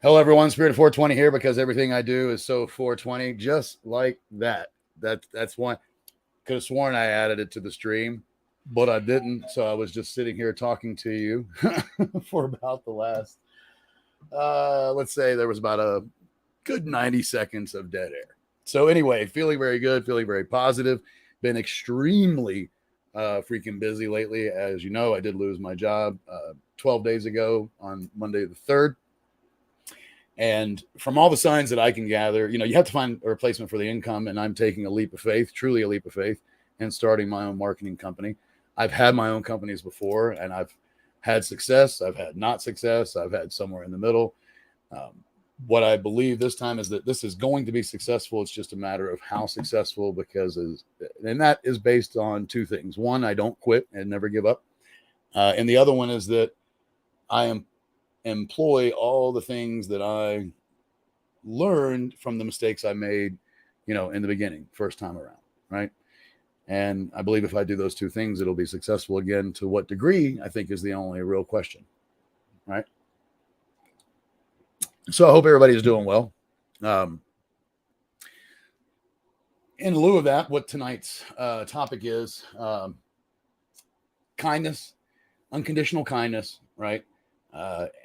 Hello, everyone. Spirit 420 here because everything I do is so 420, just like that. That's one. Could have sworn I added it to the stream, but I didn't. So I was just sitting here talking to you for about the last, let's say there was about a good 90 seconds of dead air. So anyway, feeling very good, feeling very positive. Been extremely freaking busy lately. As you know, I did lose my job 12 days ago on Monday the 3rd. And from all the signs that I can gather, you have to find a replacement for the income. And I'm taking a leap of faith, truly a leap of faith, and starting my own marketing company. I've had my own companies before, and I've had success. I've had not success. I've had somewhere in the middle. What I believe this time is that this is going to be successful. It's just a matter of how successful, and that is based on two things. One, I don't quit and never give up. And the other one is that I employ all the things that I learned from the mistakes I made, in the beginning, first time around, right? And I believe if I do those two things, it'll be successful again. To what degree, I think, is the only real question, right? So I hope everybody's doing well. In lieu of that, what tonight's topic is kindness, unconditional kindness, right?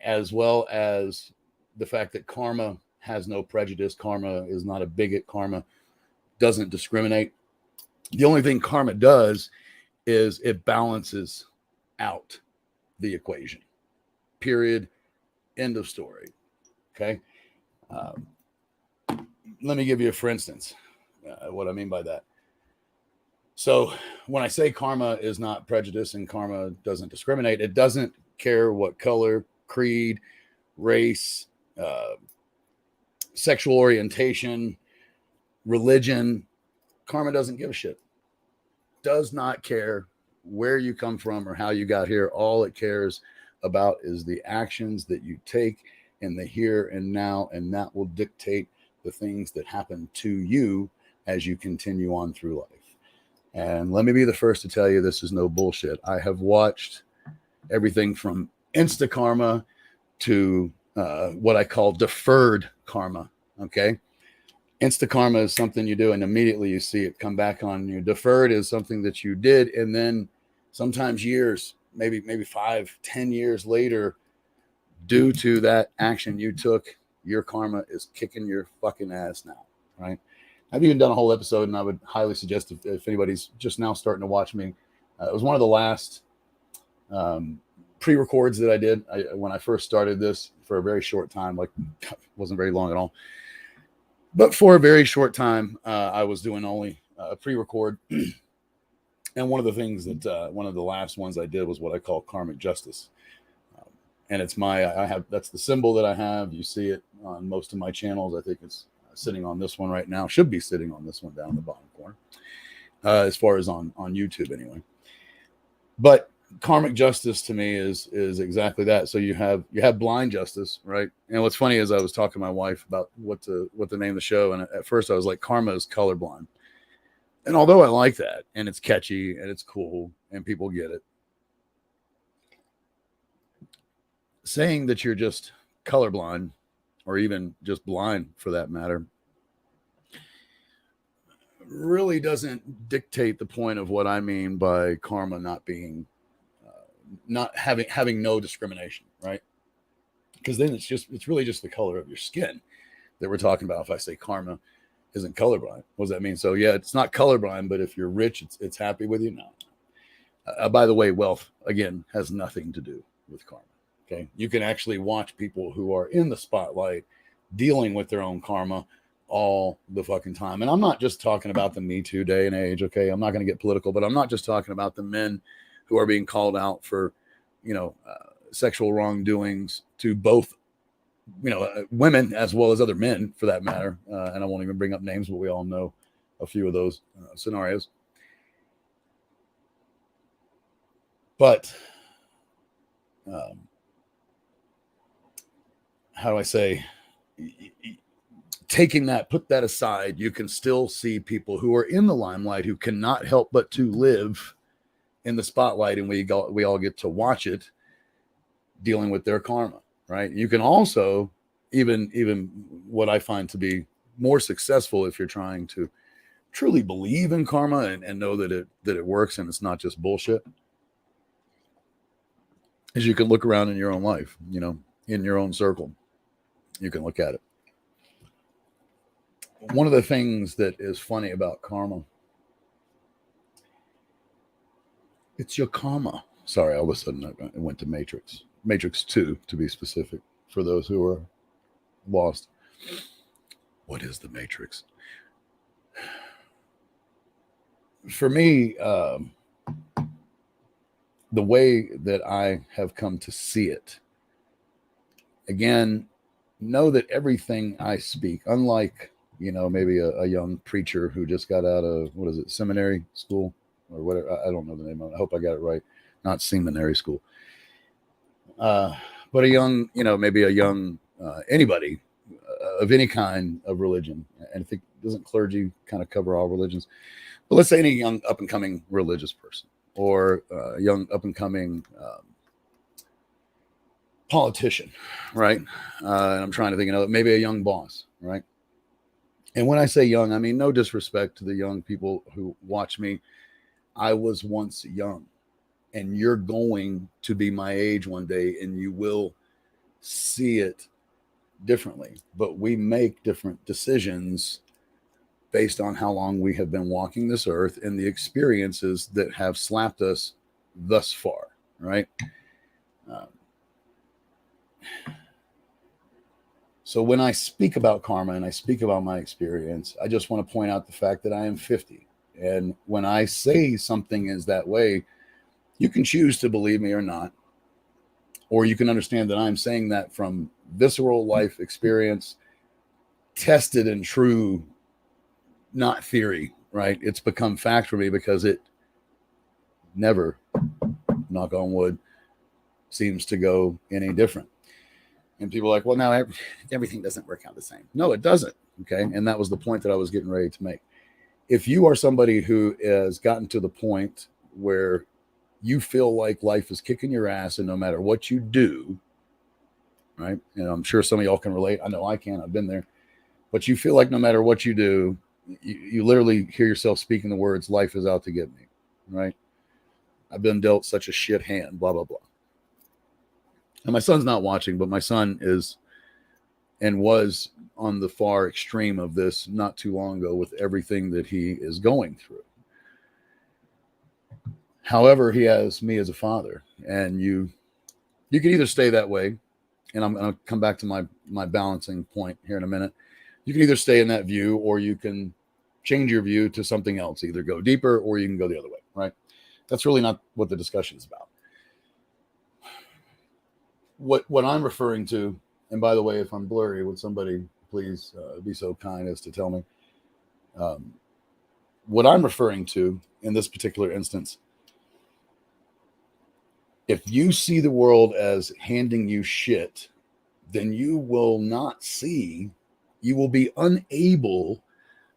As well as the fact that karma has no prejudice. Karma is not a bigot. Karma doesn't discriminate. The only thing karma does is it balances out the equation. Period. End of story. Okay. Let me give you, for instance, what I mean by that. So when I say karma is not prejudice and karma doesn't discriminate, it doesn't care what color, creed, race, sexual orientation, religion. Karma doesn't give a shit. Does not care where you come from or how you got here. All it cares about is the actions that you take in the here and now, and that will dictate the things that happen to you as you continue on through life. And let me be the first to tell you, this is no bullshit. I have watched everything from insta karma to what I call deferred karma. Okay. Insta karma is something you do and immediately you see it come back on you. Deferred is something that you did, and then sometimes years, maybe 5-10 years later, due to that action you took, your karma is kicking your fucking ass now, right? I've even done a whole episode, and I would highly suggest if anybody's just now starting to watch me, it was one of the last pre-records that I did when I first started this for a very short time, like wasn't very long at all. But for a very short time, I was doing only pre-record. And one of the things that one of the last ones I did was what I call karmic justice. And it's that's the symbol that I have. You see it on most of my channels. I think it's sitting on this one right now. Should be sitting on this one down in the bottom corner, as far as on YouTube anyway. But karmic justice to me is exactly that. So you have blind justice, right? And what's funny is I was talking to my wife about what to name the show, and at first I was like, karma is colorblind. And although I like that, and it's catchy and it's cool and people get it, saying that you're just colorblind, or even just blind for that matter, really doesn't dictate the point of what I mean by karma not being, not having no discrimination, right? Because then it's really just the color of your skin that we're talking about. If I say karma isn't colorblind, what does that mean? So yeah, it's not colorblind, but if you're rich, it's happy with you. No. By the way, wealth again has nothing to do with karma. Okay, you can actually watch people who are in the spotlight dealing with their own karma all the fucking time. And I'm not just talking about the Me Too day and age. Okay, I'm not going to get political, but I'm not just talking about the men who are being called out for, sexual wrongdoings to both, women as well as other men for that matter. And I won't even bring up names, but we all know a few of those scenarios. But how do I say, put that aside, you can still see people who are in the limelight who cannot help but to live in the spotlight, and we all get to watch it dealing with their karma, right? You can also, even what I find to be more successful, if you're trying to truly believe in karma and know that it works and it's not just bullshit, is you can look around in your own life, in your own circle. You can look at it. One of the things that is funny about karma, it's your karma. Sorry, all of a sudden I went to Matrix 2 to be specific, for those who are lost. What is the Matrix? For me, the way that I have come to see it, again, know that everything I speak, unlike, maybe a young preacher who just got out of, seminary school or whatever. I don't know the name of it. I hope I got it right. Not seminary school. But a young, maybe a young, anybody of any kind of religion. And I think, doesn't clergy kind of cover all religions? But let's say any young up and coming religious person, or a young up and coming politician, right? And I'm trying to think of maybe a young boss, right? And when I say young, I mean no disrespect to the young people who watch me. I was once young, and you're going to be my age one day, and you will see it differently. But we make different decisions based on how long we have been walking this earth and the experiences that have slapped us thus far, right? So when I speak about karma and I speak about my experience, I just want to point out the fact that I am 50. And when I say something is that way, you can choose to believe me or not, or you can understand that I'm saying that from visceral life experience, tested and true, not theory, right? It's become fact for me because it never, knock on wood, seems to go any different. And people are like, well, now everything doesn't work out the same. No, it doesn't. Okay. And that was the point that I was getting ready to make. If you are somebody who has gotten to the point where you feel like life is kicking your ass, and no matter what you do, right? And I'm sure some of y'all can relate. I know I can. I've been there. But you feel like no matter what you do, you literally hear yourself speaking the words, life is out to get me, right? I've been dealt such a shit hand, blah, blah, blah. And my son's not watching, but my son is and was on the far extreme of this not too long ago with everything that he is going through. However, he has me as a father, and you can either stay that way, and I'm going to come back to my balancing point here in a minute. You can either stay in that view, or you can change your view to something else. Either go deeper, or you can go the other way, right? That's really not what the discussion is about. What I'm referring to, and by the way, if I'm blurry, would somebody please be so kind as to tell me? What I'm referring to in this particular instance, if you see the world as handing you shit, then you will be unable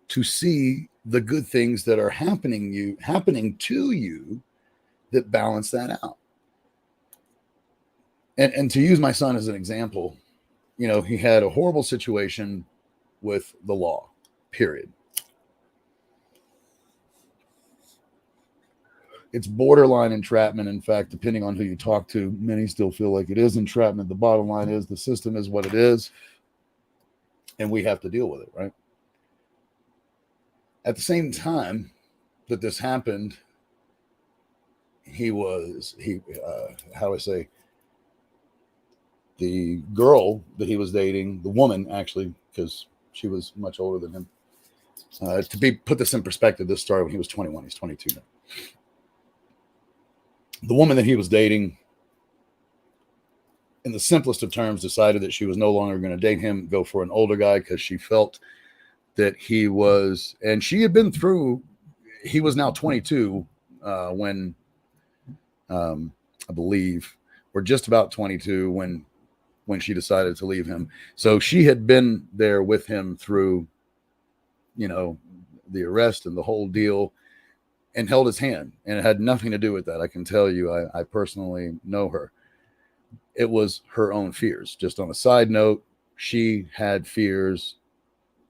to see the good things that are happening to you that balance that out. And to use my son as an example, he had a horrible situation with the law, period. It's borderline entrapment. In fact, depending on who you talk to, many still feel like it is entrapment. The bottom line is the system is what it is, and we have to deal with it, right? At the same time that this happened, the girl that he was dating, the woman actually, because she was much older than him. Put this in perspective, this started when he was 21. He's 22 now. The woman that he was dating, in the simplest of terms, decided that she was no longer going to date him, go for an older guy, because she felt that he was, and she had been through, he was now 22 when, I believe, or just about 22 when she decided to leave him. So she had been there with him through, the arrest and the whole deal, and held his hand. And it had nothing to do with that. I can tell you, I personally know her. It was her own fears. Just on a side note, she had fears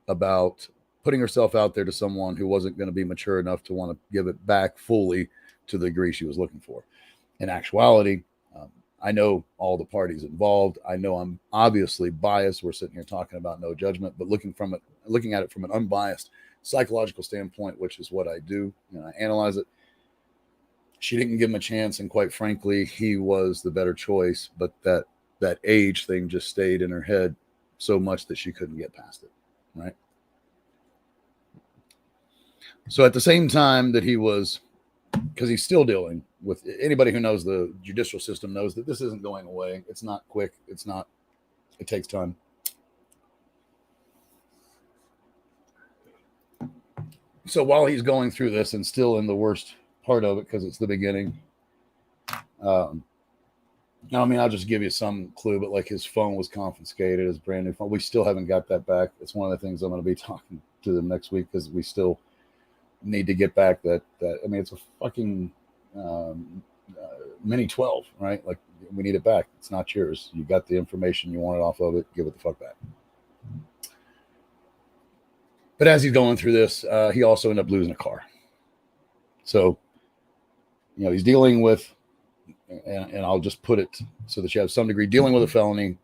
about putting herself out there to someone who wasn't going to be mature enough to want to give it back fully to the degree she was looking for. In actuality, I know all the parties involved. I know I'm obviously biased. We're sitting here talking about no judgment, but looking at it from an unbiased psychological standpoint, which is what I do, I analyze it. She didn't give him a chance, and quite frankly, he was the better choice. But that age thing just stayed in her head so much that she couldn't get past it, right? So at the same time that he was, because he's still dealing with, anybody who knows the judicial system knows that this isn't going away. It's not quick. It takes time. So while he's going through this and still in the worst part of it, because it's the beginning, I'll just give you some clue, but like his phone was confiscated, his brand new phone. We still haven't got that back. It's one of the things I'm going to be talking to them next week, because we still need to get back that. It's a fucking Mini 12, right? Like, we need it back. It's not yours. You got the information you wanted off of it. Give it the fuck back. But as he's going through this, he also ended up losing a car. So, he's dealing with, and I'll just put it so that you have some degree, dealing with a felony,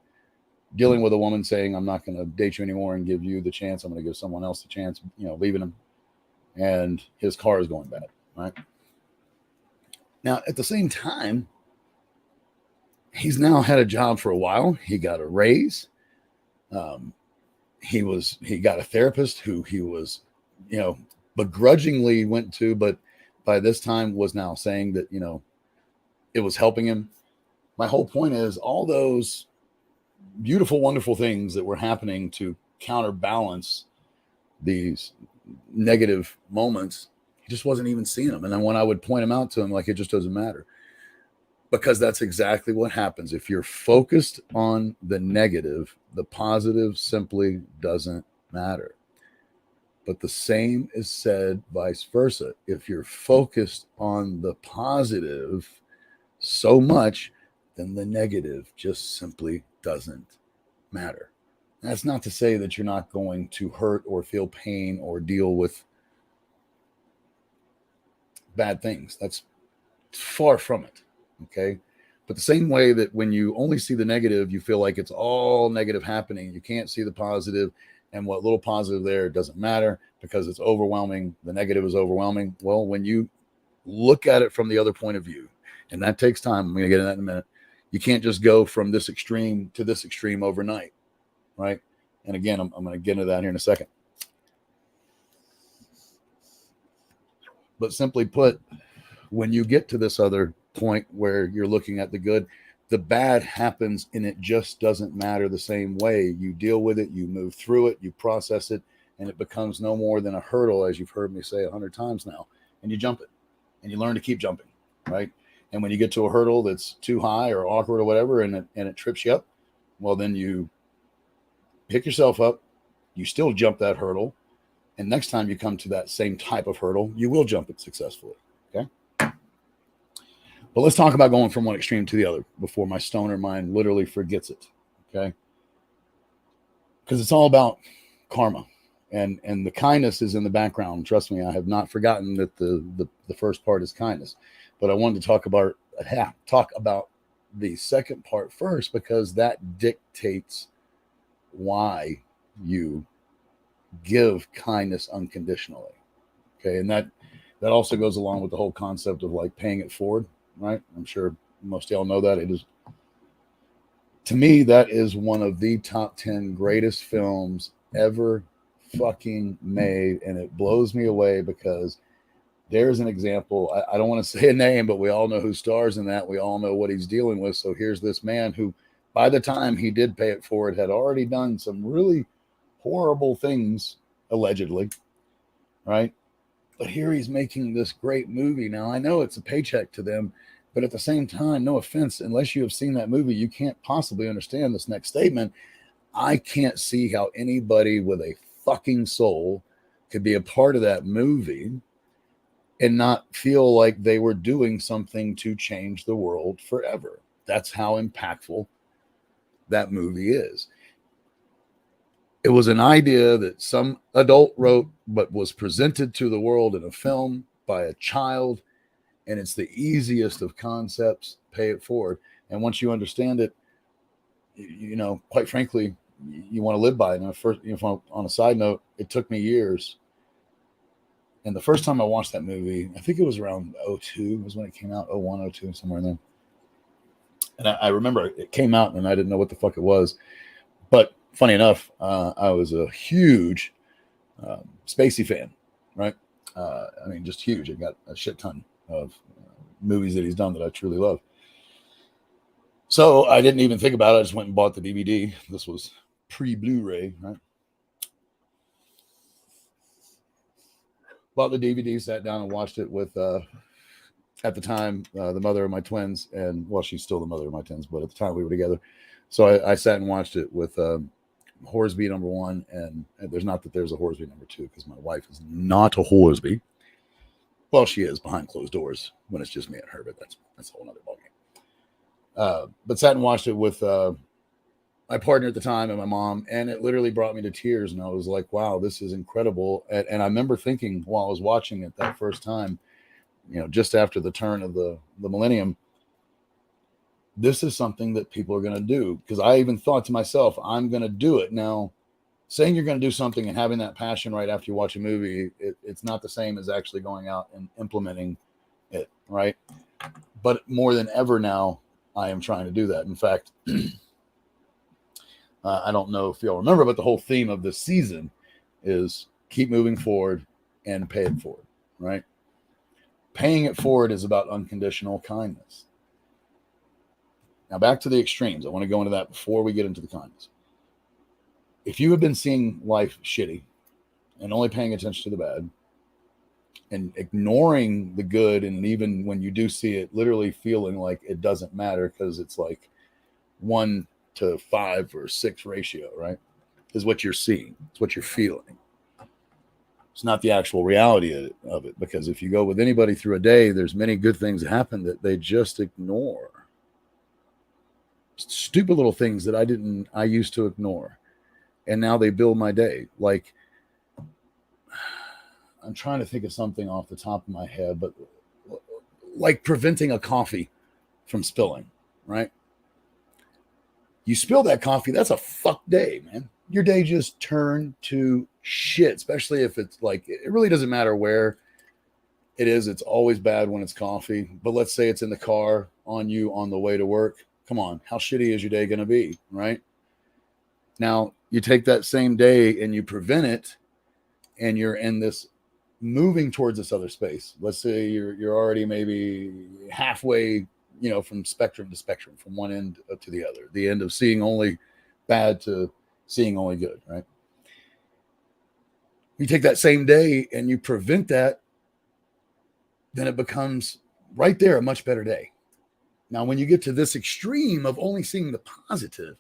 dealing with a woman saying, I'm not going to date you anymore and give you the chance. I'm going to give someone else the chance, leaving him. And his car is going bad, right? Now, at the same time, he's now had a job for a while. He got a raise. He got a therapist who he was, begrudgingly went to, but by this time was now saying that, it was helping him. My whole point is all those beautiful, wonderful things that were happening to counterbalance these negative moments, he just wasn't even seeing them. And then when I would point them out to him, like, it just doesn't matter, because that's exactly what happens. If you're focused on the negative, the positive simply doesn't matter. But the same is said vice versa. If you're focused on the positive so much, then the negative just simply doesn't matter. That's not to say that you're not going to hurt or feel pain or deal with bad things. That's far from it. Okay. But the same way that when you only see the negative, you feel like it's all negative happening. You can't see the positive, and what little positive there doesn't matter because it's overwhelming. The negative is overwhelming. Well, when you look at it from the other point of view, and that takes time. I'm going to get into that in a minute. You can't just go from this extreme to this extreme overnight, right? And again, I'm going to get into that here in a second. But simply put, when you get to this other point where you're looking at the good, the bad happens and it just doesn't matter the same way. You deal with it, you move through it, you process it, and it becomes no more than a hurdle, as you've heard me say 100 times now, and you jump it and you learn to keep jumping, right? And when you get to a hurdle that's too high or awkward or whatever, and it trips you up, well, then you pick yourself up, you still jump that hurdle, and next time you come to that same type of hurdle, you will jump it successfully, okay? But let's talk about going from one extreme to the other before my stoner mind literally forgets it, okay? Because it's all about karma, and the kindness is in the background. Trust me, I have not forgotten that the first part is kindness, but I wanted to talk about the second part first because that dictates why you give kindness unconditionally, okay? And that also goes along with the whole concept of like paying it forward, right? I'm sure most of y'all know that. It is, to me, that is one of the top 10 greatest films ever fucking made, and it blows me away because there's an example. I don't want to say a name, but we all know who stars in that. We all know what he's dealing with. So here's this man who, by the time he did pay it forward, had already done some really horrible things, allegedly, right? But here he's making this great movie. Now, I know it's a paycheck to them, but at the same time, no offense, unless you have seen that movie, you can't possibly understand this next statement. I can't see how anybody with a fucking soul could be a part of that movie and not feel like they were doing something to change the world forever. That's how impactful that movie is. It was an idea that some adult wrote, but was presented to the world in a film by a child. And it's the easiest of concepts, pay it forward. And once you understand it, you know, quite frankly, you want to live by it. And first, you know, on a side note, it took me years. And the first time I watched that movie, I think it was around 02 was when it came out, 01, 02, somewhere in there. And I remember it came out and I didn't know what the fuck it was. But funny enough, I was a huge Spacey fan, right? I mean, just huge. I got a shit ton of movies that he's done that I truly love. So I didn't even think about it. I just went and bought the DVD. This was pre-Blu-ray, right? Bought the DVD, sat down and watched it with, at the time, the mother of my twins. And, well, she's still the mother of my twins, but at the time we were together. So I sat and watched it with Horsby number 1. And there's not that there's a Horsby number 2 because my wife is not a Horsby. Well, she is behind closed doors when it's just me and her, but that's a whole other ballgame. But sat and watched it with my partner at the time and my mom, and it literally brought me to tears. And I was like, wow, this is incredible. And I remember thinking while I was watching it that first time, you know, just after the turn of the millennium, this is something that people are going to do. Because I even thought to myself, I'm going to do it. Now, saying you're going to do something and having that passion right after you watch a movie, it's not the same as actually going out and implementing it, right? But more than ever now, I am trying to do that. In fact, I don't know if y'all remember, but the whole theme of this season is keep moving forward and pay it forward, right? Paying it forward is about unconditional kindness. Now, back to the extremes. I want to go into that before we get into the kindness. If you have been seeing life shitty and only paying attention to the bad and ignoring the good, and even when you do see it, literally feeling like it doesn't matter because it's like 1 to 5 or 6 ratio, right? Is what you're seeing. It's what you're feeling. It's not the actual reality of it, because if you go with anybody through a day, there's many good things that happen that they just ignore. Stupid little things that I used to ignore. And now they build my day. Like, I'm trying to think of something off the top of my head, but like preventing a coffee from spilling, right? You spill that coffee, that's a fuck day, man. Your day just turned to shit, especially if it's like, it really doesn't matter where it is. It's always bad when it's coffee. But let's say it's in the car on you on the way to work. Come on, how shitty is your day going to be, right? Now, you take that same day and you prevent it, and you're in this moving towards this other space. Let's say you're already maybe halfway, from spectrum to spectrum, from one end to the other, the end of seeing only bad to seeing only good, right? You take that same day and you prevent that, then it becomes right there a much better day. Now, when you get to this extreme of only seeing the positive,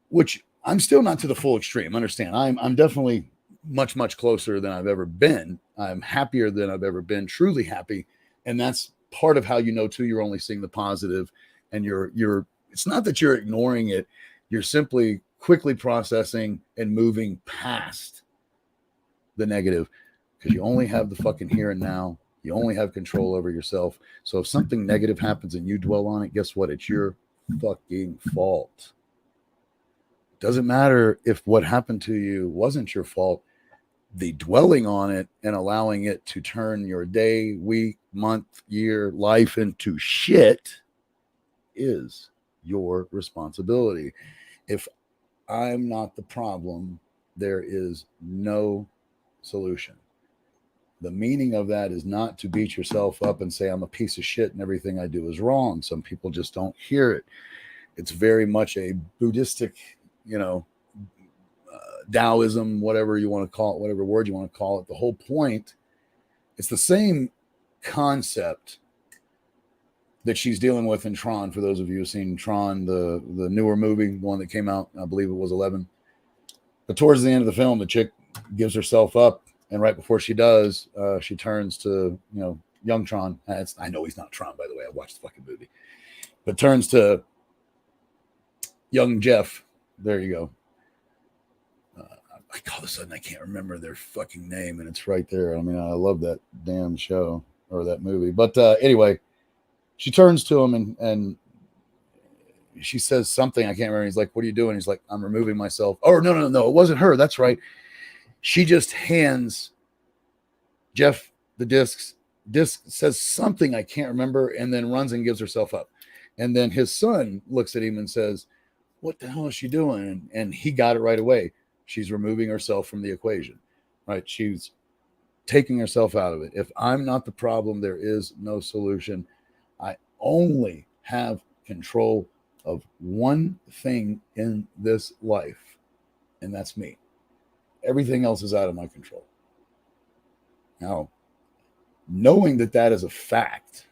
which I'm still not to the full extreme, understand, I'm definitely much, much closer than I've ever been. I'm happier than I've ever been, truly happy. And that's part of how too, you're only seeing the positive, and you're it's not that you're ignoring it. You're simply quickly processing and moving past the negative, because you only have the fucking here and now. You only have control over yourself. So if something negative happens and you dwell on it, guess what? It's your fucking fault. Doesn't matter if what happened to you wasn't your fault. The dwelling on it and allowing it to turn your day, week, month, year, life into shit is your responsibility. If I'm not the problem, there is no solution. The meaning of that is not to beat yourself up and say, I'm a piece of shit and everything I do is wrong. Some people just don't hear it. It's very much a Buddhistic, Taoism, whatever you want to call it, whatever word you want to call it. The whole point, it's the same concept that she's dealing with in Tron. For those of you who've seen Tron, the newer movie, the one that came out, I believe it was 11. But towards the end of the film, the chick gives herself up, and right before she does, she turns to, young Tron. I know he's not Tron, by the way. I watched the fucking movie. But turns to young Jeff. There you go. All of a sudden, I can't remember their fucking name, and it's right there. I mean, I love that damn show or that movie. But anyway, she turns to him and she says something. I can't remember. He's like, what are you doing? He's like, I'm removing myself. Oh, no. It wasn't her. That's right. She just hands Jeff the discs. Disc says something I can't remember, and then runs and gives herself up. And then his son looks at him and says, what the hell is she doing? And he got it right away. She's removing herself from the equation, right? She's taking herself out of it. If I'm not the problem, there is no solution. I only have control of one thing in this life, and that's me. Everything else is out of my control. Now, knowing that is a fact,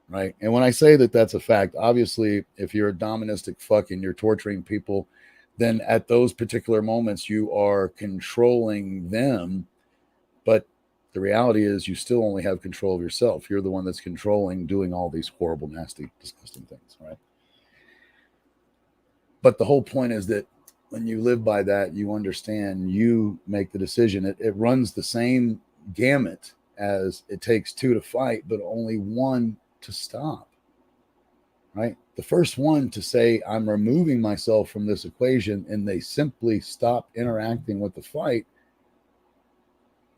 right? And when I say that that's a fact, obviously, if you're a doministic fuck and you're torturing people, then at those particular moments, you are controlling them. But the reality is you still only have control of yourself. You're the one that's controlling doing all these horrible, nasty, disgusting things, right? But the whole point is that when you live by that, you understand, you make the decision. It runs the same gamut as it takes two to fight, but only one to stop, right? The first one to say, I'm removing myself from this equation, and they simply stop interacting with the fight,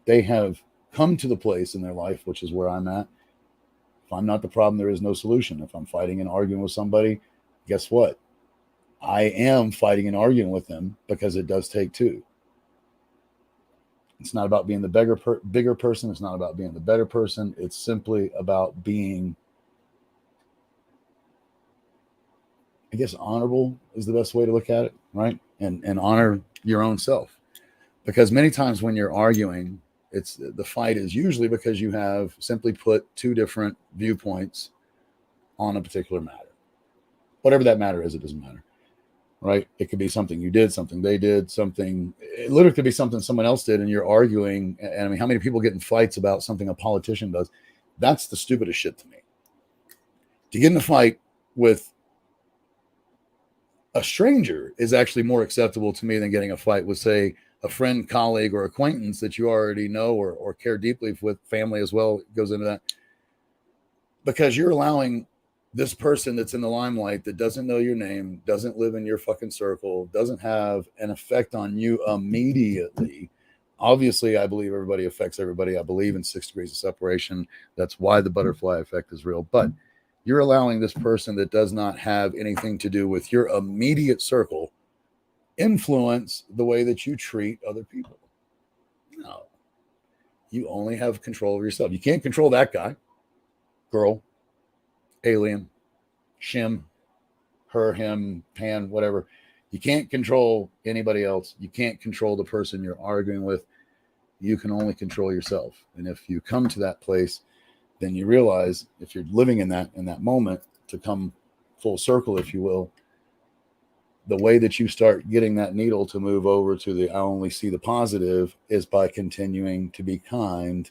they have come to the place in their life, which is where I'm at. If I'm not the problem, there is no solution. If I'm fighting and arguing with somebody, guess what? I am fighting and arguing with them, because it does take two. It's not about being the bigger person. It's not about being the better person. It's simply about being, I guess, honorable is the best way to look at it, right? And honor your own self. Because many times when you're arguing, the fight is usually because you have simply put two different viewpoints on a particular matter. Whatever that matter is, it doesn't matter, right? It could be something you did, something they did, it literally could be something someone else did, and you're arguing. And I mean, how many people get in fights about something a politician does? That's the stupidest shit to me. To get in a fight with a stranger is actually more acceptable to me than getting a fight with, say, a friend, colleague, or acquaintance that you already know or care deeply with. Family as well goes into that, because you're allowing this person that's in the limelight that doesn't know your name, doesn't live in your fucking circle, doesn't have an effect on you immediately. Obviously, I believe everybody affects everybody. I believe in 6 degrees of separation. That's why the butterfly effect is real. But you're allowing this person that does not have anything to do with your immediate circle influence the way that you treat other people. No. You only have control of yourself. You can't control that guy, girl, alien, shim, her, him, pan, whatever. You can't control anybody else. You can't control the person you're arguing with. You can only control yourself. And if you come to that place, then you realize, if you're living in that moment, to come full circle, if you will, the way that you start getting that needle to move over to the I only see the positive is by continuing to be kind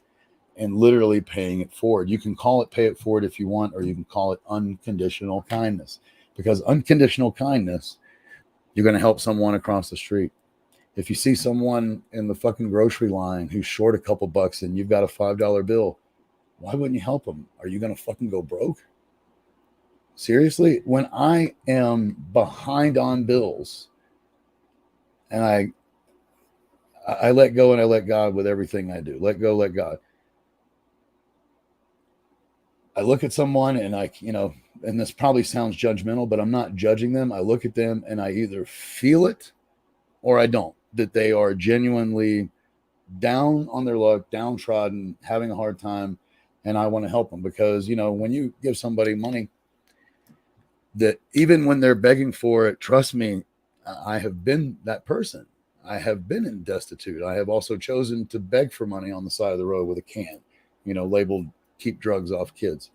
and literally paying it forward. You can call it pay it forward if you want, or you can call it unconditional kindness, because unconditional kindness, you're going to help someone across the street. If you see someone in the fucking grocery line who's short a couple bucks and you've got a $5 bill, why wouldn't you help them? Are you going to fucking go broke? Seriously, when I am behind on bills and I let go and I let God with everything I do. Let go, let God. I look at someone and and this probably sounds judgmental, but I'm not judging them. I look at them and I either feel it or I don't, that they are genuinely down on their luck, downtrodden, having a hard time, and I want to help them. Because, when you give somebody money, that even when they're begging for it, trust me, I have been that person. I have been in destitute. I have also chosen to beg for money on the side of the road with a can, labeled keep drugs off kids.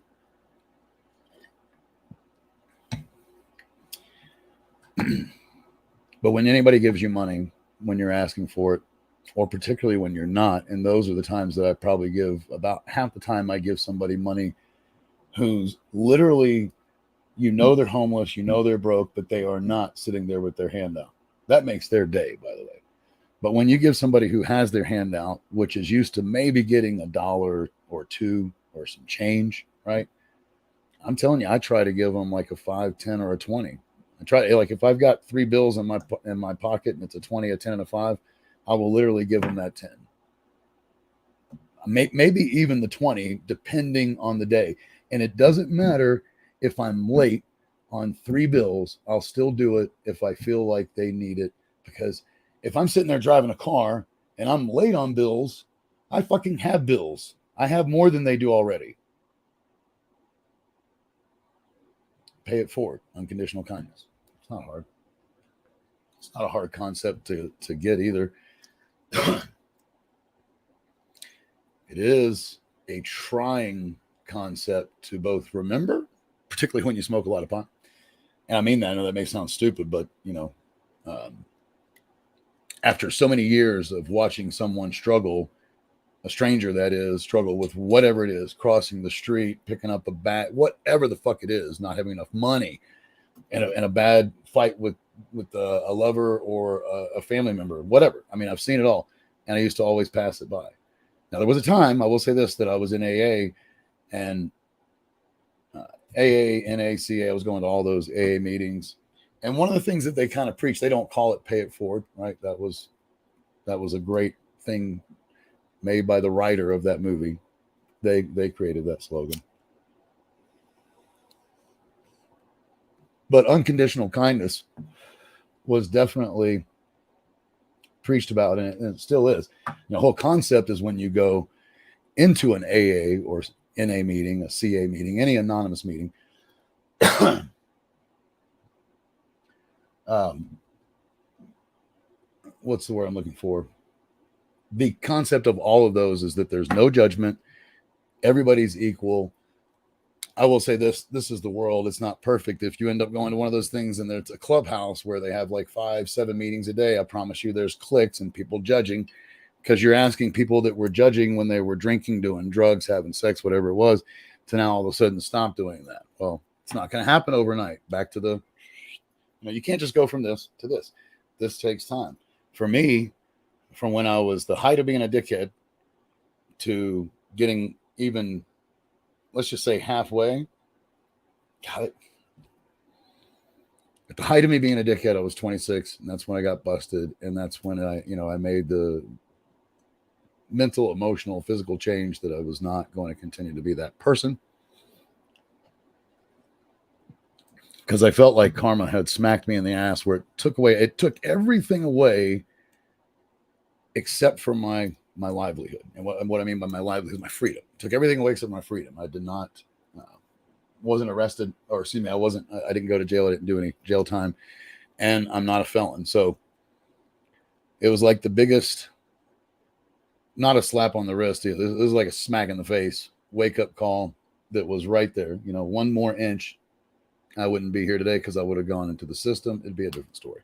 But when anybody gives you money, when you're asking for it, or particularly when you're not, and those are the times that I probably give, about half the time I give somebody money who's literally, they're homeless, they're broke, but they are not sitting there with their hand out. That makes their day, by the way. But when you give somebody who has their hand out, which is used to maybe getting $1 or $2 or some change, right? I'm telling you, I try to give them like a 5, 10, or a 20. I try, like, if I've got 3 bills in my pocket and it's a 20, a 10, and a 5, I will literally give them that 10. Maybe even the 20, depending on the day. And it doesn't matter if I'm late on 3 bills, I'll still do it if I feel like they need it. Because if I'm sitting there driving a car and I'm late on bills, I fucking have bills. I have more than they do already. Pay it forward. Unconditional kindness. It's not hard. It's not a hard concept to get either. It is a trying concept to both remember, particularly when you smoke a lot of pot. And I mean that. I know that may sound stupid, but after so many years of watching someone struggle, a stranger that is, struggle with whatever it is, crossing the street, picking up a bag, whatever the fuck it is, not having enough money, and a bad fight with a lover or a family member, whatever. I mean, I've seen it all, and I used to always pass it by. Now, there was a time, I will say this, that I was in AA, and AA, NACA, I was going to all those AA meetings. And one of the things that they kind of preach, they don't call it pay it forward, right? That was a great thing made by the writer of that movie. They created that slogan. But unconditional kindness was definitely preached about, and it still is. The whole concept is when you go into an AA or NA meeting, a CA meeting, any anonymous meeting, what's the word I'm looking for? The concept of all of those is that there's no judgment. Everybody's equal. I will say this is the world. It's not perfect. If you end up going to one of those things and there's a clubhouse where they have like 5, 7 meetings a day, I promise you there's cliques and people judging, because you're asking people that were judging when they were drinking, doing drugs, having sex, whatever it was, to now all of a sudden stop doing that. Well, it's not going to happen overnight. Back to you can't just go from this to this. This takes time. For me, from when I was the height of being a dickhead to getting even, let's just say halfway, God, at the height of me being a dickhead, I was 26, and that's when I got busted, and that's when I made the mental, emotional, physical change that I was not going to continue to be that person, because I felt like karma had smacked me in the ass, where it took everything away except for my livelihood. And what I mean by my livelihood is my freedom. It took everything away except my freedom. I did not wasn't arrested, or excuse me, I didn't go to jail. I didn't do any jail time, and I'm not a felon. So it was like the biggest, not a slap on the wrist. It was like a smack in the face, wake up call that was right there. One more inch, I wouldn't be here today, because I would have gone into the system. It'd be a different story.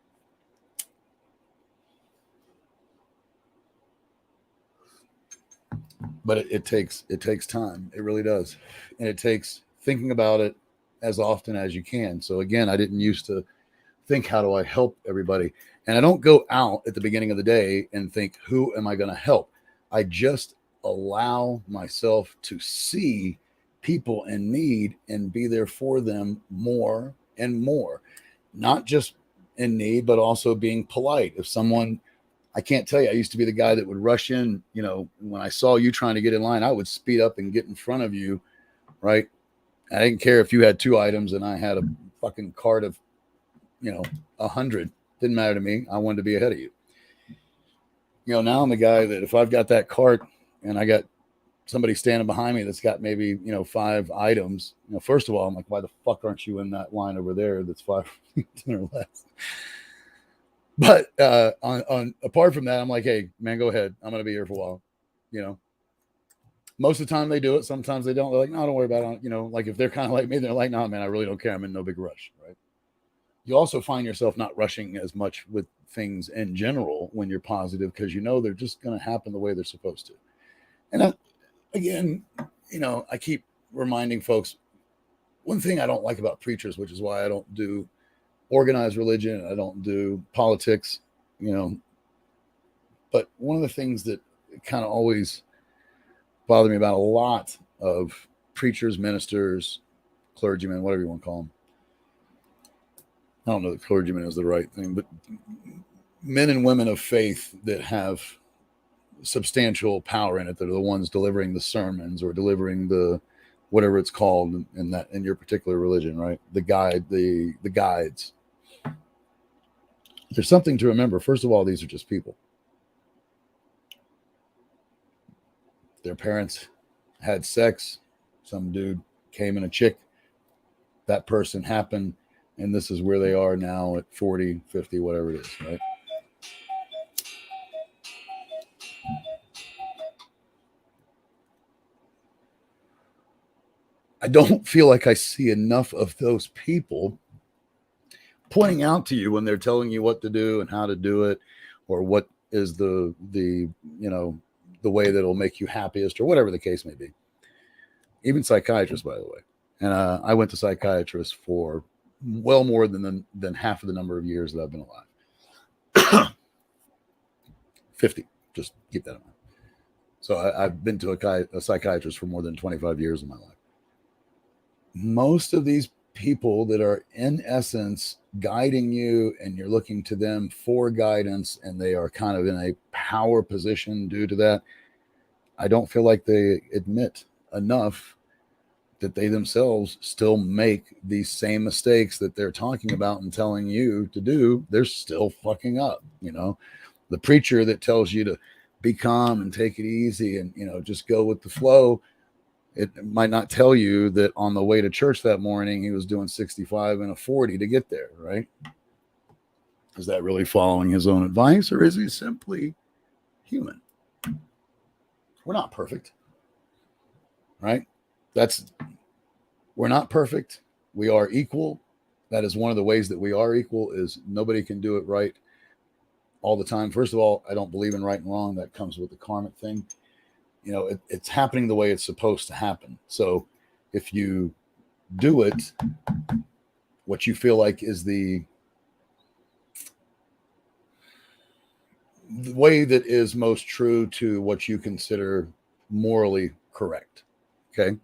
But it takes time. It really does. And it takes thinking about it as often as you can. So again, I didn't used to think, how do I help everybody? And I don't go out at the beginning of the day and think, who am I going to help? I just allow myself to see people in need and be there for them more and more. Not just in need, but also being polite. If someone, I can't tell you, I used to be the guy that would rush in, when I saw you trying to get in line, I would speed up and get in front of you, right? I didn't care if you had 2 items and I had a fucking cart of, 100. Didn't matter to me. I wanted to be ahead of you. Now I'm the guy that if I've got that cart and I got somebody standing behind me that's got maybe, 5 items, first of all, I'm like, why the fuck aren't you in that line over there that's 5 or less? But on apart from that, I'm like, hey, man, go ahead. I'm going to be here for a while. Most of the time they do it. Sometimes they don't. They're like, no, don't worry about it. Like if they're kind of like me, they're like, no, man, I really don't care. I'm in no big rush, right? You also find yourself not rushing as much with things in general when you're positive, because they're just going to happen the way they're supposed to. And again, I keep reminding folks, one thing I don't like about preachers, which is why I don't do organized religion, I don't do politics, but one of the things that kind of always bothered me about a lot of preachers, ministers, clergymen, whatever you want to call them. I don't know that clergyman is the right thing, but men and women of faith that have substantial power in it, that are the ones delivering the sermons or delivering the whatever it's called in your particular religion, right? The guides. There's something to remember. First of all, these are just people. Their parents had sex. Some dude came in a chick. That person happened. And this is where they are now at 40, 50, whatever it is, right? I don't feel like I see enough of those people pointing out to you when they're telling you what to do and how to do it, or what is the way that'll make you happiest, or whatever the case may be. Even psychiatrists, by the way. And I went to psychiatrists for well more than half of the number of years that I've been alive. 50. Just keep that in mind. So I've been to a psychiatrist for more than 25 years of my life. Most of these people that are in essence guiding you, and you're looking to them for guidance, and they are kind of in a power position due to that, I don't feel like they admit enough that they themselves still make these same mistakes that they're talking about and telling you to do. They're still fucking up. The preacher that tells you to be calm and take it easy and just go with the flow, it might not tell you that on the way to church that morning he was doing 65 and a 40 to get there, right? Is that really following his own advice, or is he simply human? We're not perfect, right? We're not perfect. We are equal. That is one of the ways that we are equal, is nobody can do it right all the time. First of all, I don't believe in right and wrong. That comes with the karmic thing. It's happening the way it's supposed to happen. So if you do it, what you feel like is the way that is most true to what you consider morally correct. Okay.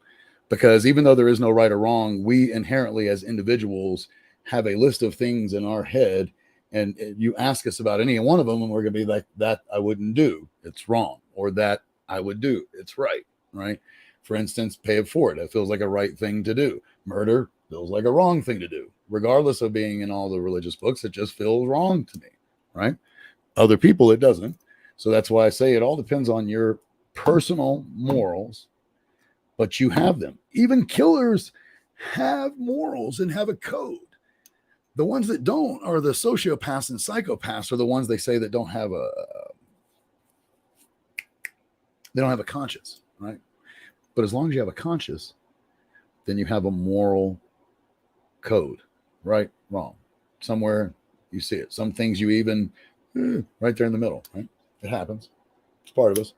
Because even though there is no right or wrong, we inherently as individuals have a list of things in our head, and you ask us about any one of them and we're going to be like, that I wouldn't do, it's wrong, or that I would do, it's right. For instance, pay it forward, that feels like a right thing to do. Murder feels like a wrong thing to do. Regardless of being in all the religious books, it just feels wrong to me, right? Other people, it doesn't. So that's why I say it all depends on your personal morals, but you have them. Even killers have morals and have a code. The ones that don't are the sociopaths and psychopaths, are the ones they say that don't have a conscience, right? But as long as you have a conscience, then you have a moral code, right, wrong. Somewhere you see it. Some things you even right there in the middle, right? It happens. It's part of us.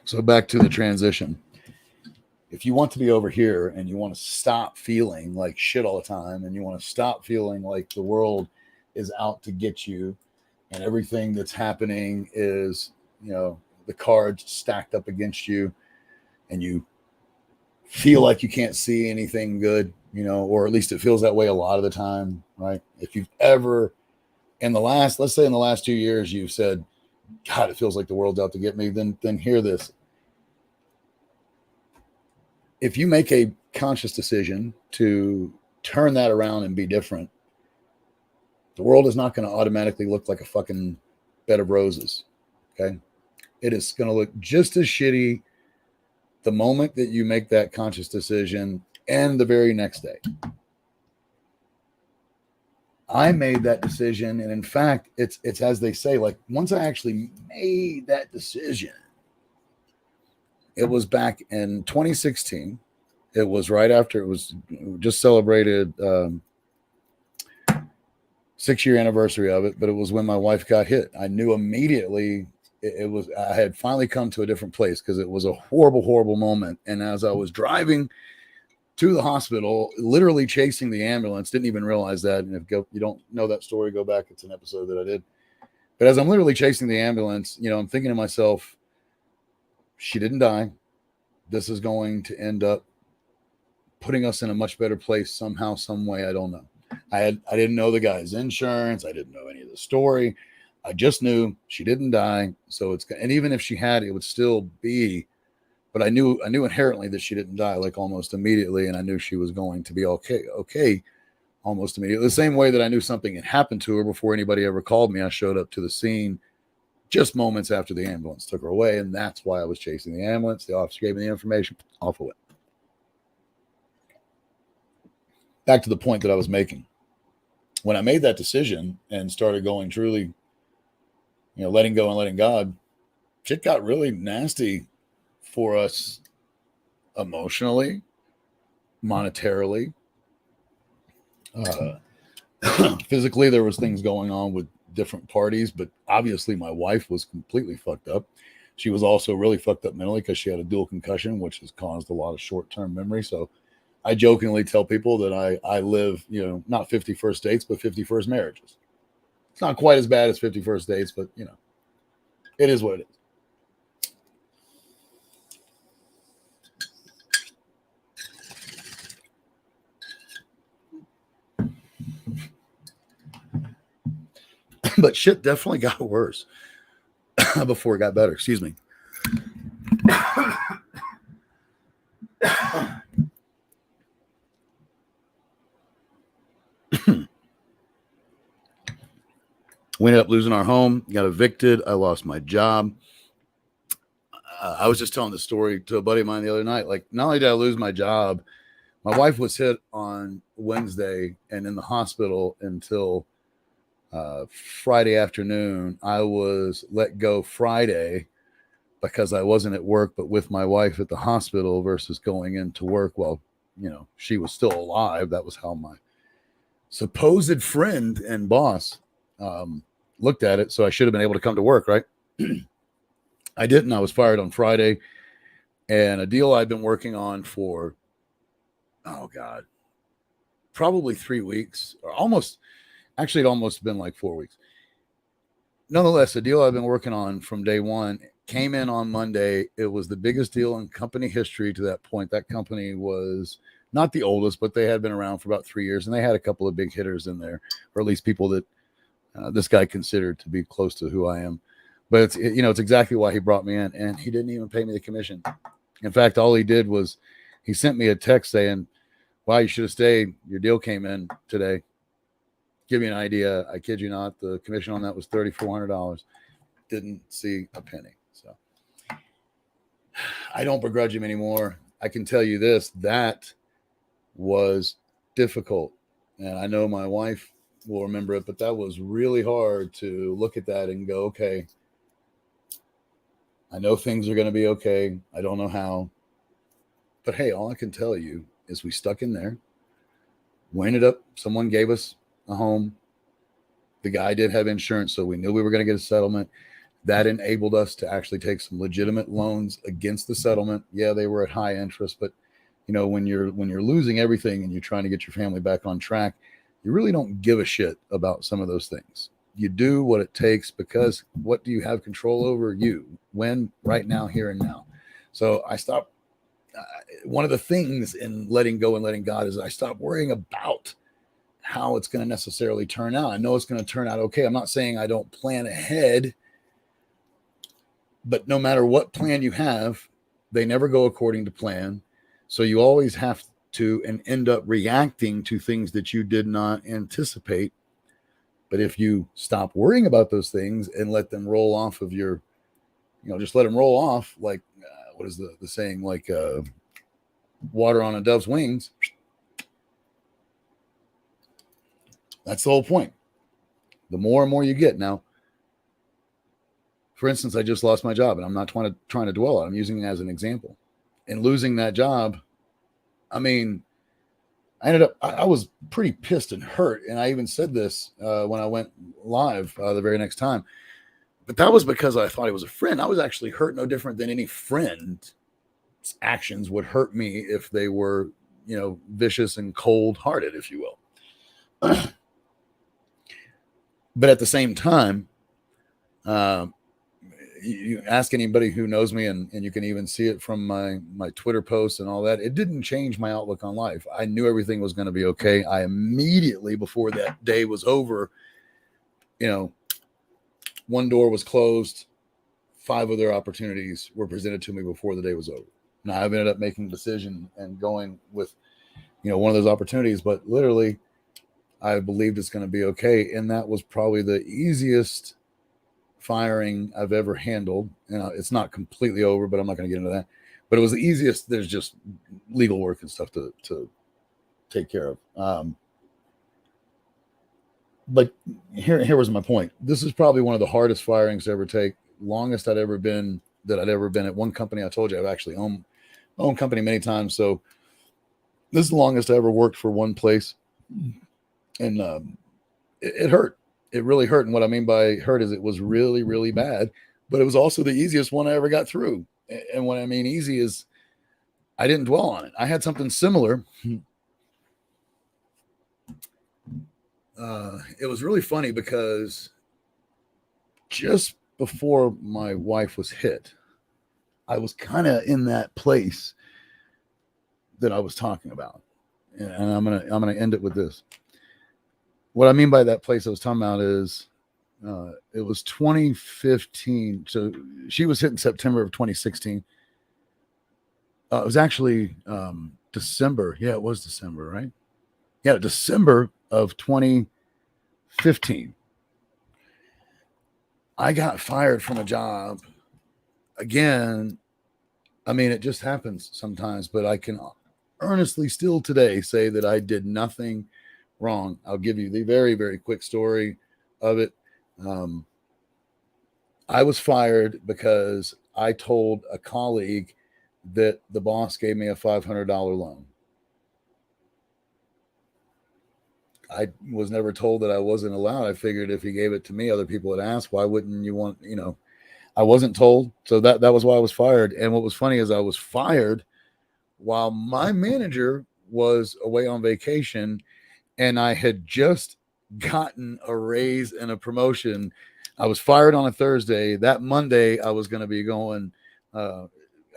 So back to the transition. If you want to be over here and you want to stop feeling like shit all the time, and you want to stop feeling like the world is out to get you and everything that's happening is, the cards stacked up against you, and you feel like you can't see anything good, or at least it feels that way a lot of the time, right? If you've ever let's say in the last 2 years, you've said, God, it feels like the world's out to get me, then hear this. If you make a conscious decision to turn that around and be different, the world is not going to automatically look like a fucking bed of roses. Okay. It is going to look just as shitty the moment that you make that conscious decision and the very next day. I made that decision. And in fact, it's as they say, like once I actually made that decision, it was back in 2016. It was right after it was just celebrated 6-year anniversary of it, but it was when my wife got hit. I knew immediately I had finally come to a different place, because it was a horrible, horrible moment. And as I was driving to the hospital, literally chasing the ambulance, didn't even realize that. And if you don't know that story, go back. It's an episode that I did. But as I'm literally chasing the ambulance, I'm thinking to myself, she didn't die. This is going to end up putting us in a much better place somehow, some way. I don't know. I didn't know the guy's insurance. I didn't know any of the story. I just knew she didn't die. So and even if she had, it would still be, but I knew inherently that she didn't die, like almost immediately. And I knew she was going to be okay, almost immediately. The same way that I knew something had happened to her before anybody ever called me. I showed up to the scene just moments after the ambulance took her away. And that's why I was chasing the ambulance. The officer gave me the information. Off of it. Back to the point that I was making. When I made that decision and started going truly, letting go and letting God, shit got really nasty for us emotionally, monetarily, physically. There was things going on with different parties, but obviously my wife was completely fucked up. She was also really fucked up mentally because she had a dual concussion, which has caused a lot of short-term memory. So I jokingly tell people that I live, not 51st dates, but 51st marriages. It's not quite as bad as 51st dates, but it is what it is. But shit definitely got worse before it got better. Excuse me. We ended up losing our home, got evicted. I lost my job. I was just telling the story to a buddy of mine the other night. Like, not only did I lose my job, my wife was hit on Wednesday and in the hospital until Friday afternoon. I was let go Friday because I wasn't at work, but with my wife at the hospital versus going into work while, she was still alive. That was how my supposed friend and boss looked at it. So I should have been able to come to work, right? I didn't. I was fired on Friday, and a deal I'd been working on for, probably 3 weeks, or almost, actually, it almost been like 4 weeks. nonetheless, the deal I've been working on from day one came in on Monday. It was the biggest deal in company history to that point. That company was not the oldest, but they had been around for about 3 years, and they had a couple of big hitters in there, or at least people that this guy considered to be close to who I am. But it's exactly why he brought me in, and he didn't even pay me the commission. In fact, all he did was he sent me a text saying, "Wow, you should have stayed. Your deal came in today." Give you an idea, I kid you not, the commission on that was $3,400. Didn't see a penny. So I don't begrudge him anymore. I can tell you this, that was difficult. And I know my wife will remember it, but that was really hard to look at that and go, okay, I know things are going to be okay. I don't know how. But hey, all I can tell you is we stuck in there. We ended up, someone gave us a home. The guy did have insurance, so we knew we were going to get a settlement. That enabled us to actually take some legitimate loans against the settlement. Yeah, they were at high interest, but when you're losing everything and you're trying to get your family back on track, you really don't give a shit about some of those things. You do what it takes, because what do you have control over? You. When? Right now, here and now. So I stopped. One of the things in letting go and letting God is I stopped worrying about how it's going to necessarily turn out. I know it's going to turn out okay. I'm not saying I don't plan ahead, but no matter what plan you have, they never go according to plan. So you always have to and end up reacting to things that you did not anticipate. But if you stop worrying about those things and let them roll off of your, just let them roll off, like, what is the saying, like water on a dove's wings. That's the whole point. The more and more you get. Now, for instance, I just lost my job, and I'm not trying to dwell on it. I'm using it as an example. And losing that job, I mean, I was pretty pissed and hurt. And I even said this when I went live the very next time. But that was because I thought he was a friend. I was actually hurt no different than any friend's actions would hurt me if they were, vicious and cold-hearted, if you will. But at the same time, you ask anybody who knows me, and you can even see it from my Twitter posts and all that, it didn't change my outlook on life. I knew everything was going to be okay. I immediately, before that day was over, one door was closed, 5 other opportunities were presented to me before the day was over. Now, I've ended up making a decision and going with, one of those opportunities, but literally, I believed it's going to be okay. And that was probably the easiest firing I've ever handled. And it's not completely over, but I'm not going to get into that. But it was the easiest. There's just legal work and stuff to take care of. But here was my point. This is probably one of the hardest firings to ever take. Longest I'd ever been at one company. I told you I've actually owned my own company many times. So this is the longest I ever worked for one place. And it hurt. It really hurt. And what I mean by hurt is it was really, really bad. But it was also the easiest one I ever got through. And what I mean easy is I didn't dwell on it. I had something similar. It was really funny because just before my wife was hit, I was kind of in that place that I was talking about. And I'm gonna end it with this. What I mean by that place I was talking about is it was 2015. So she was hit in September of 2016. It was actually December. Yeah, it was December, right? Yeah, December of 2015. I got fired from a job. Again, I mean, it just happens sometimes, but I can earnestly still today say that I did nothing wrong. I'll give you the very, very quick story of it. I was fired because I told a colleague that the boss gave me a $500 loan. I was never told that I wasn't allowed. I figured if he gave it to me, other people would ask, why wouldn't you want, I wasn't told. So that was why I was fired. And what was funny is I was fired while my manager was away on vacation, and I had just gotten a raise and a promotion I was fired on a Thursday. That Monday, I was going to be going. I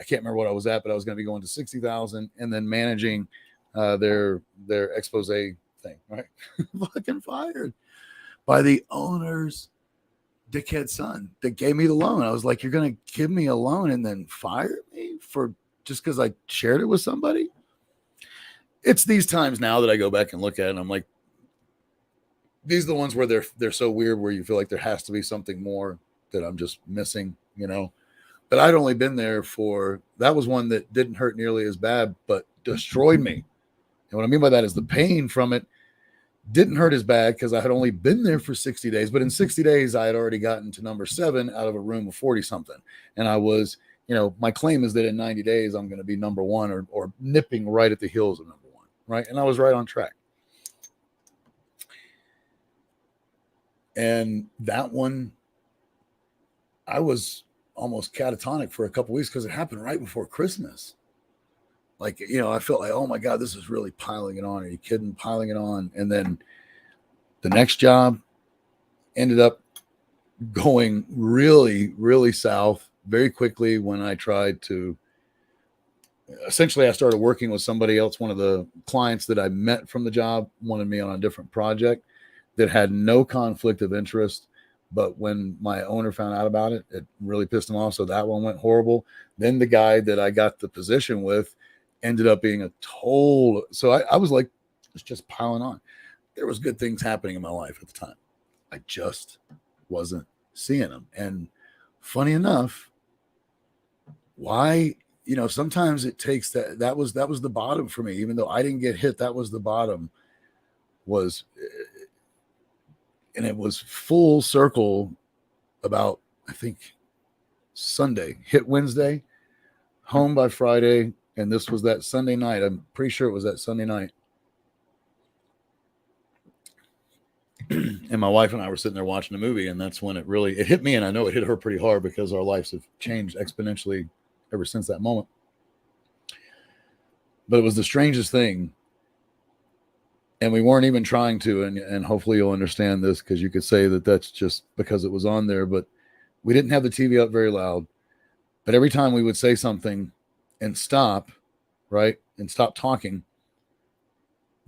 can't remember what I was at, but I was going to be going to 60,000 and then managing their expose thing. Right, fucking fired by the owner's dickhead son that gave me the loan. I was like, "You're going to give me a loan and then fire me for just because I shared it with somebody?" It's these times now that I go back and look at it, and I'm like, these are the ones where they're so weird, where you feel like there has to be something more that I'm just missing, But I'd only been there that was one that didn't hurt nearly as bad, but destroyed me. And what I mean by that is the pain from it didn't hurt as bad because I had only been there for 60 days. But in 60 days, I had already gotten to number 7 out of a room of 40 something. And I was, my claim is that in 90 days, I'm going to be number 1 or nipping right at the heels of number 1. Right. And I was right on track. And that one, I was almost catatonic for a couple of weeks because it happened right before Christmas. Like, I felt like, oh my God, this is really piling it on. Are you kidding? Piling it on. And then the next job ended up going really, really south very quickly when I tried to. Essentially, I started working with somebody else. One of the clients that I met from the job wanted me on a different project that had no conflict of interest. But when my owner found out about it, it really pissed him off. So that one went horrible. Then the guy that I got the position with ended up being a total. So I was like, it's just piling on. There was good things happening in my life at the time. I just wasn't seeing them. And funny enough, why, sometimes it takes that was the bottom for me. Even though I didn't get hit, that was the bottom and it was full circle about, I think, Sunday. Hit Wednesday, home by Friday, and this was that Sunday night. I'm pretty sure it was that Sunday night. And my wife and I were sitting there watching a movie, and that's when it hit me, and I know it hit her pretty hard because our lives have changed exponentially ever since that moment. But it was the strangest thing. And we weren't even trying to, and hopefully you'll understand this because you could say that that's just because it was on there, but we didn't have the TV up very loud. But every time we would say something and stop, right, and stop talking,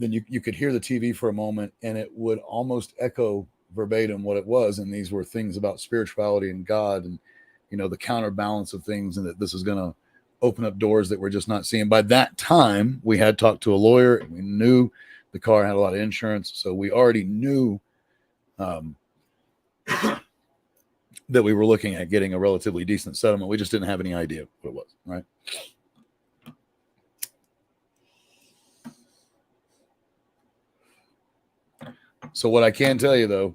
then you could hear the TV for a moment, and it would almost echo verbatim what it was. And these were things about spirituality and God and, the counterbalance of things, and that this is going to open up doors that we're just not seeing. By that time, we had talked to a lawyer, and we knew the car had a lot of insurance, so we already knew that we were looking at getting a relatively decent settlement. We just didn't have any idea what it was, right? So what I can tell you, though,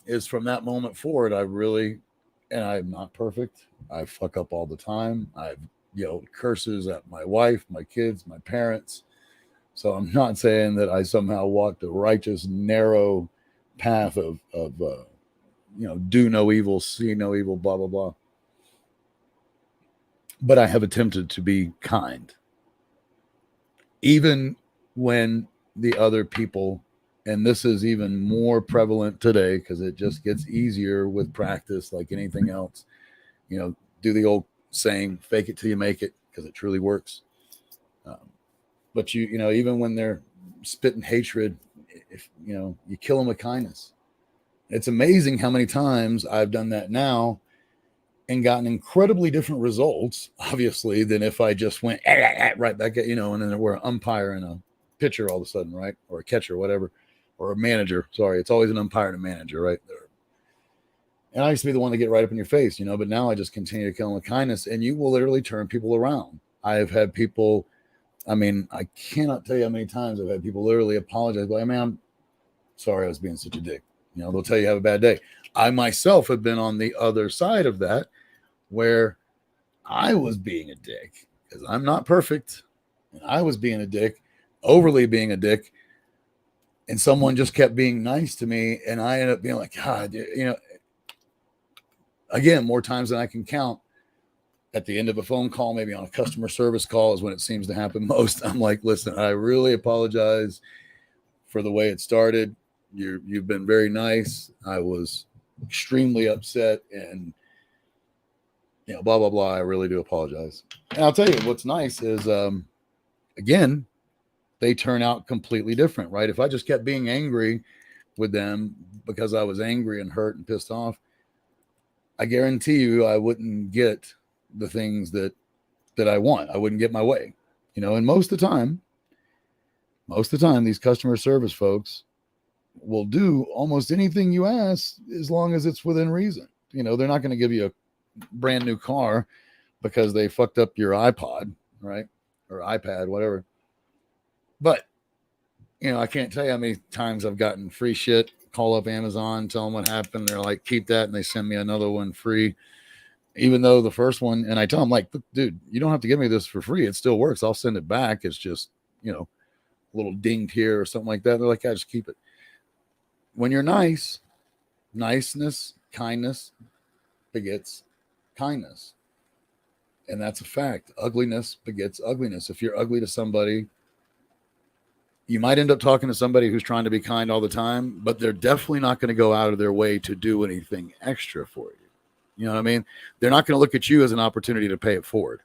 is from that moment forward, and I'm not perfect. I fuck up all the time. I've yelled curses at my wife, my kids, my parents. So I'm not saying that I somehow walked a righteous, narrow path of do no evil, see no evil, blah, blah, blah. But I have attempted to be kind. Even when the other people, and this is even more prevalent today because it just gets easier with practice like anything else, do the old saying, fake it till you make it, because it truly works. But even when they're spitting hatred, if you kill them with kindness. It's amazing how many times I've done that now and gotten incredibly different results, obviously, than if I just went right back at, and then we're an umpire and a pitcher all of a sudden, right? Or a catcher, whatever, or a manager. Sorry, it's always an umpire and a manager, right? And I used to be the one to get right up in your face, but now I just continue to kill them with kindness, and you will literally turn people around. I have had people, I cannot tell you how many times I've had people literally apologize. Like, man, I'm sorry I was being such a dick. They'll tell you have a bad day. I myself have been on the other side of that where I was being a dick because I'm not perfect. And I was being a dick, overly being a dick. And someone just kept being nice to me. And I ended up being like, God, again, more times than I can count. At the end of a phone call, maybe on a customer service call is when it seems to happen most. I'm like, listen, I really apologize for the way it started. You've been very nice. I was extremely upset and, blah, blah, blah. I really do apologize. And I'll tell you what's nice is, again, they turn out completely different, right? If I just kept being angry with them because I was angry and hurt and pissed off, I guarantee you I wouldn't get the things that I want. I wouldn't get my way, and most of the time, these customer service folks will do almost anything you ask as long as it's within reason. They're not going to give you a brand new car because they fucked up your iPod, right? Or iPad, whatever. But, I can't tell you how many times I've gotten free shit, call up Amazon, tell them what happened. They're like, keep that. And they send me another one free, even though the first one, and I tell them like, dude, you don't have to give me this for free. It still works. I'll send it back. It's just, a little dinged here or something like that. They're like, I just keep it. When you're nice, niceness, kindness begets kindness. And that's a fact. Ugliness begets ugliness. If you're ugly to somebody, you might end up talking to somebody who's trying to be kind all the time, but they're definitely not going to go out of their way to do anything extra for you. You know what I mean? They're not going to look at you as an opportunity to pay it forward.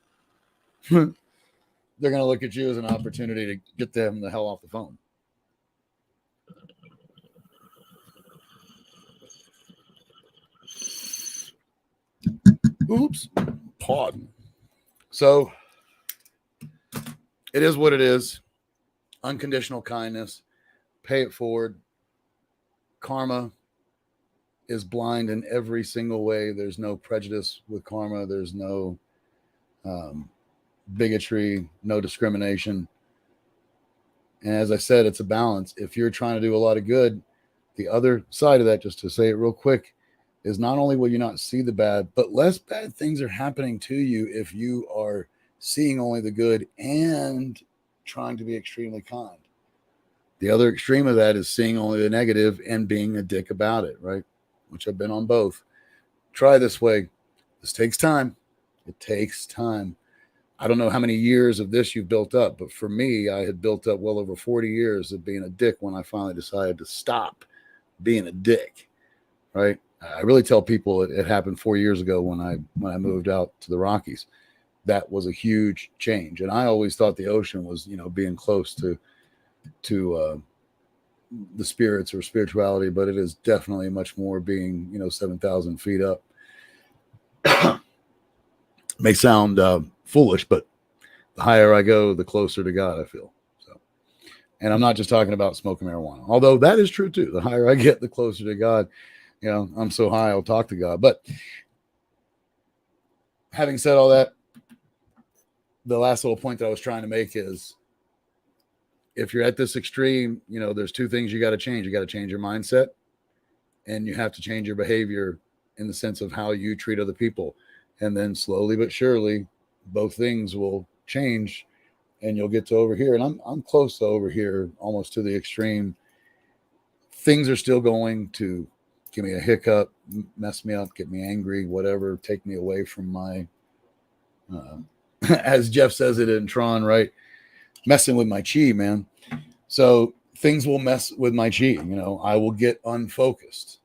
They're going to look at you as an opportunity to get them the hell off the phone. Oops. Pardon. So it is what it is. Unconditional kindness. Pay it forward. Karma is blind in every single way. There's no prejudice with karma. There's no bigotry, no discrimination. And as I said, it's a balance. If you're trying to do a lot of good, the other side of that, just to say it real quick, is not only will you not see the bad, but less bad things are happening to you if you are seeing only the good and trying to be extremely kind. The other extreme of that is seeing only the negative and being a dick about it, right? Which I've been on both. Try this way. This takes time. It takes time. I don't know how many years of this you've built up, but for me, I had built up well over 40 years of being a dick when I finally decided to stop being a dick, right? I really tell people it happened 4 years ago when I moved out to the Rockies. That was a huge change. And I always thought the ocean was, being close to the spirits or spirituality, but it is definitely much more being, 7,000 feet up. May sound foolish, but the higher I go, the closer to God I feel. So, and I'm not just talking about smoking marijuana, although that is true too. The higher I get, the closer to God. I'm so high, I'll talk to God. But having said all that, the last little point that I was trying to make is, if you're at this extreme, there's two things you got to change. You got to change your mindset, and you have to change your behavior in the sense of how you treat other people. And then slowly but surely, both things will change, and you'll get to over here. And I'm close to over here, almost to the extreme. Things are still going to give me a hiccup, mess me up, get me angry, whatever, take me away from my, as Jeff says it in Tron, right? Messing with my chi, man. So things will mess with my chi. I will get unfocused,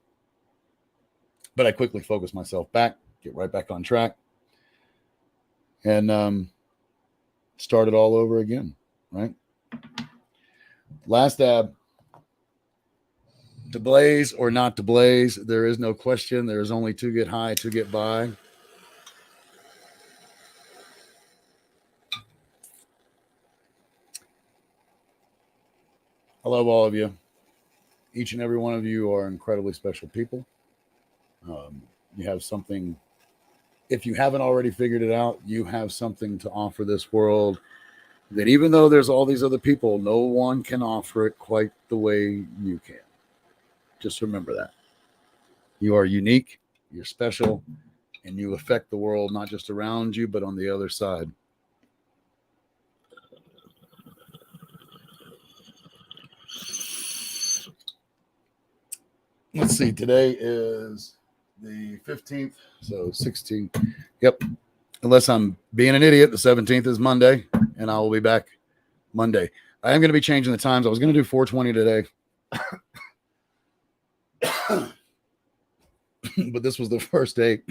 but I quickly focus myself back, get right back on track, and start it all over again, right? Last dab. To blaze or not to blaze, there is no question. There is only to get high, to get by. I love all of you. Each and every one of you are incredibly special people. You have something, if you haven't already figured it out, you have something to offer this world that, even though there's all these other people, no one can offer it quite the way you can. Just remember that. You are unique, you're special, and you affect the world not just around you, but on the other side. Let's see, today is the 15th, so 16th. Yep. Unless I'm being an idiot, the 17th is Monday, and I will be back Monday. I am going to be changing the times. I was going to do 420 today. but this was the first day,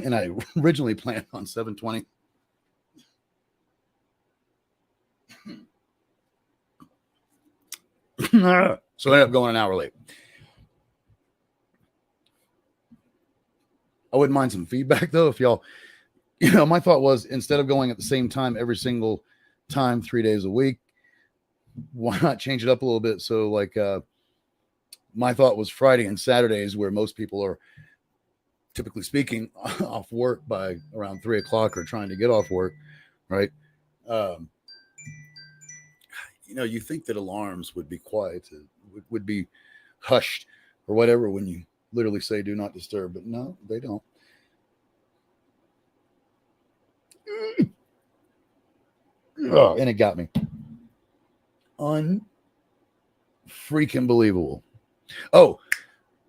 and I originally planned on 7:20. So I ended up going an hour late. I wouldn't mind some feedback though. If y'all, my thought was, instead of going at the same time every single time 3 days a week, why not change it up a little bit? So like, my thought was Friday and Saturdays, where most people are, typically speaking, off work by around 3 o'clock or trying to get off work. Right. You think that alarms would be quiet, would be hushed or whatever when you literally say do not disturb, but no, they don't. Oh, and it got me. Unfreaking believable. Oh,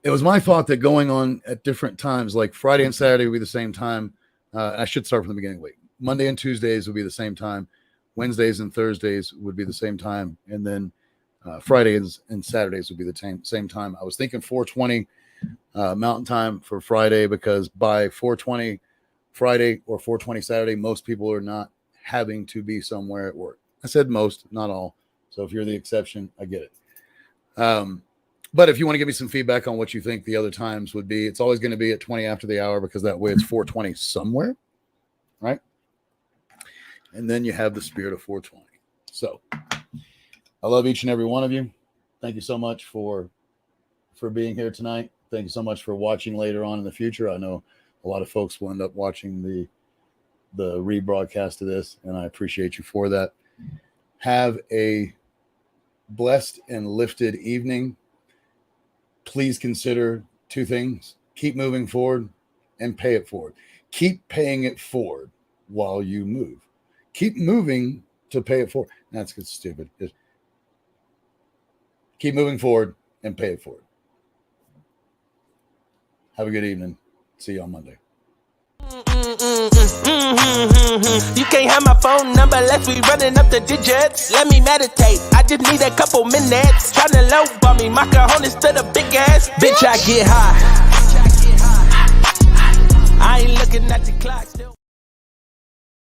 it was my thought that going on at different times, like Friday and Saturday would be the same time. I should start from the beginning. Wait, Monday and Tuesdays would be the same time. Wednesdays and Thursdays would be the same time. And then Fridays and Saturdays would be the same time. I was thinking 4:20 Mountain Time for Friday, because by 4:20 Friday or 4:20 Saturday, most people are not having to be somewhere at work. I said most, not all. So if you're the exception, I get it. But if you want to give me some feedback on what you think the other times would be, it's always going to be at 20 after the hour, because that way it's 4:20 somewhere, right? And then you have the spirit of 420. So I love each and every one of you. Thank you so much for being here tonight. Thank you so much for watching later on in the future. I know a lot of folks will end up watching the rebroadcast of this, and I appreciate you for that. Have a blessed and lifted evening. Please consider two things: keep moving forward and pay it forward. Keep paying it forward while you move. Keep moving to pay it forward. That's stupid. Just keep moving forward and pay it forward. Have a good evening. See you on Monday. You can't have my phone number unless we running up the digits. Let me meditate, I just need a couple minutes. Tryna low bump me, my cojones to the big ass. Bitch, I get high. I ain't looking at the clock still.